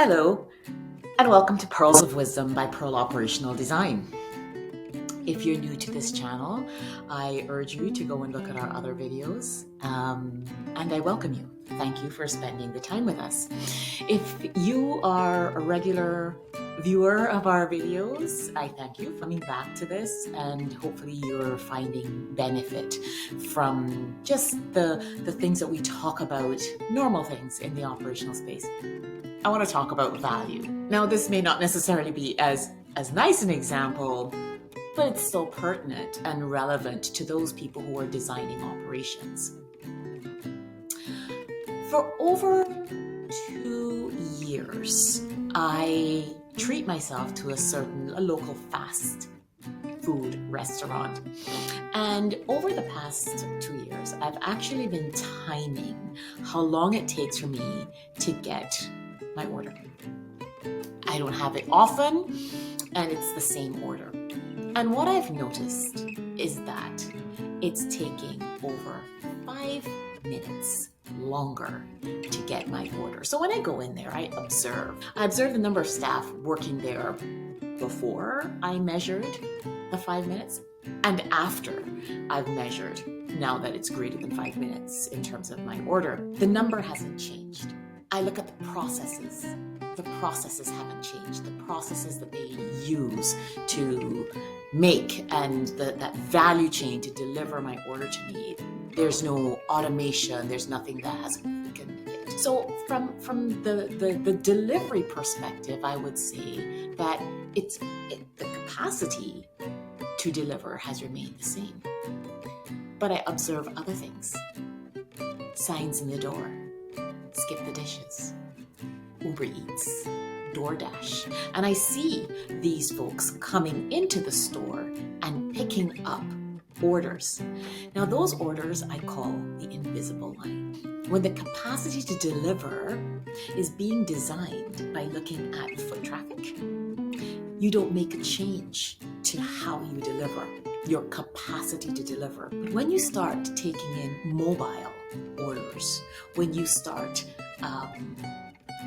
Hello, and welcome to Pearls of Wisdom by Pearl Operational Design. If you're new to this channel, I urge you to go and look at our other videos, and I welcome you. Thank you for spending the time with us. If you are a regular viewer of our videos, I thank you for coming back to this, and hopefully you're finding benefit from just the things that we talk about, normal things in the operational space. I want to talk about value. Now, this may not necessarily be as nice an example, but it's still pertinent and relevant to those people who are designing operations. For over 2 years, I treat myself to a local fast food restaurant. And over the past 2 years, I've actually been timing how long it takes for me to get my order. I don't have it often, and it's the same order. And what I've noticed is that it's taking over 5 minutes longer to get my order. So when I go in there, I observe the number of staff working there before I measured the 5 minutes and after I've measured, now that it's greater than 5 minutes in terms of my order. The number hasn't changed. I look at the processes. The processes haven't changed. The processes that they use to make and that value chain to deliver my order to me, there's no automation. There's nothing that has weakened it. So from the delivery perspective, I would say that the capacity to deliver has remained the same. But I observe other things. Signs in the door. Skip the dishes, Uber Eats, DoorDash. And I see these folks coming into the store and picking up orders. Now, those orders I call the invisible line. When the capacity to deliver is being designed by looking at foot traffic, you don't make a change to how you deliver, your capacity to deliver. But when you start taking in mobile orders, when you start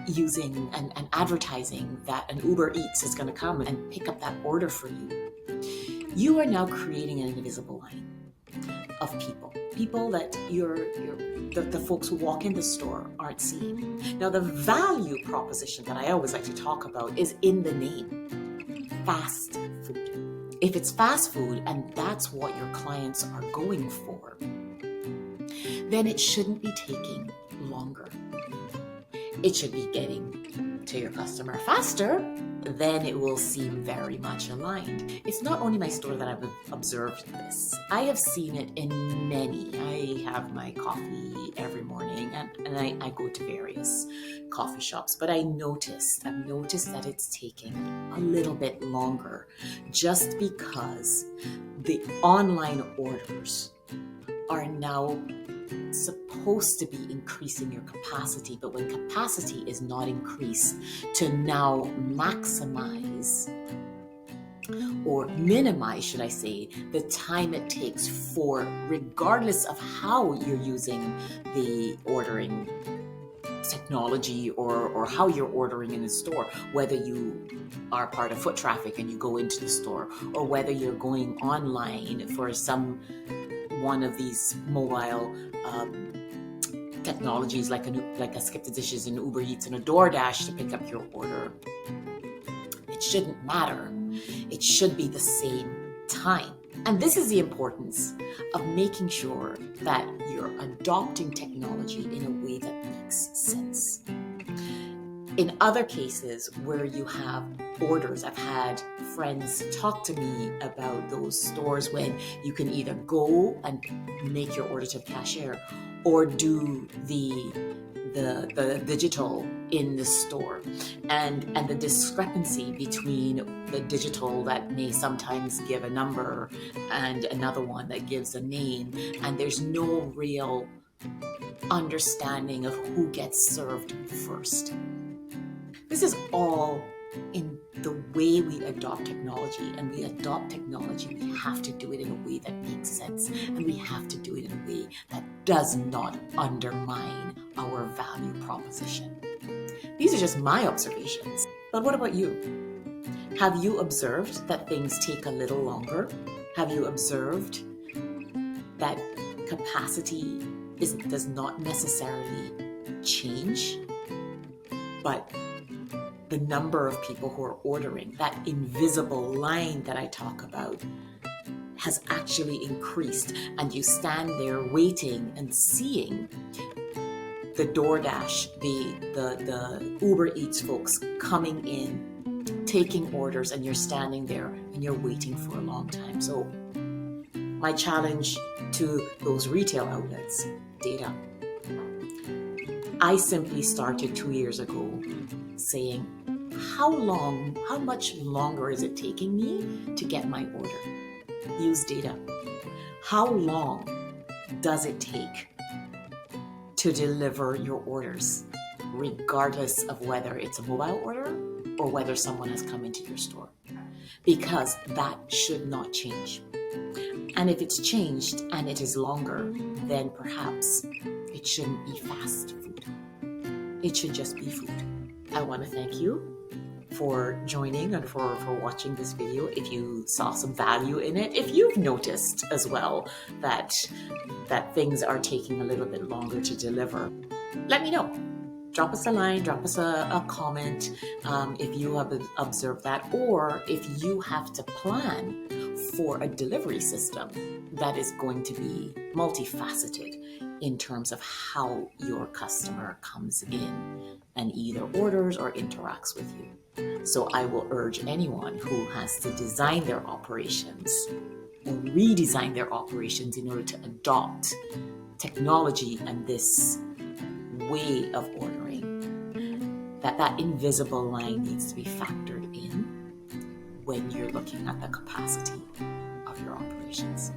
using and advertising that an Uber Eats is going to come and pick up that order for you, you are now creating an invisible line of people that the folks who walk in the store aren't seeing. Now, the value proposition that I always like to talk about is in the name: fast food. If it's fast food and that's what your clients are going for, then it shouldn't be taking longer. It should be getting to your customer faster. Then it will seem very much aligned. It's not only my store that I've observed this. I have seen it in many. I have my coffee every morning and I go to various coffee shops, but I've noticed that it's taking a little bit longer just because the online orders are now supposed to be increasing your capacity, but when capacity is not increased to now maximize or minimize, should I say, the time it takes for, regardless of how you're using the ordering technology or how you're ordering in the store, whether you are part of foot traffic and you go into the store, or whether you're going online for one of these mobile technologies like a Skip the Dishes and Uber Eats and a DoorDash to pick up your order. It shouldn't matter. It should be the same time. And this is the importance of making sure that you're adopting technology in a way that makes sense. In other cases where you have orders, I've had friends talk to me about those stores when you can either go and make your order to the cashier or do the digital in the store, and the discrepancy between the digital that may sometimes give a number and another one that gives a name, and there's no real understanding of who gets served first. This is all in the way we adopt technology, and we adopt technology, we have to do it in a way that makes sense, and we have to do it in a way that does not undermine our value proposition. These are just my observations. But what about you? Have you observed that things take a little longer? Have you observed that capacity does not necessarily change, but the number of people who are ordering, that invisible line that I talk about, has actually increased, and you stand there waiting and seeing the DoorDash, the Uber Eats folks coming in, taking orders, and you're standing there and you're waiting for a long time. So my challenge to those retail outlets, data. I simply started 2 years ago saying, how much longer is it taking me to get my order? Use data. How long does it take to deliver your orders, regardless of whether it's a mobile order or whether someone has come into your store? Because that should not change. And if it's changed and it is longer, then perhaps it shouldn't be fast food. It should just be food. I want to thank you for joining and for watching this video. If you saw some value in it, if you've noticed as well that things are taking a little bit longer to deliver, let me know. Drop us a line, drop us a comment if you have observed that, or if you have to plan for a delivery system that is going to be multifaceted in terms of how your customer comes in and either orders or interacts with you. So I will urge anyone who has to design their operations or redesign their operations in order to adopt technology and this way of ordering, that invisible line needs to be factored in when you're looking at the capacity of your operations.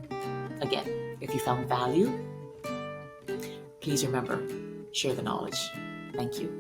Again, if you found value, please remember, share the knowledge. Thank you.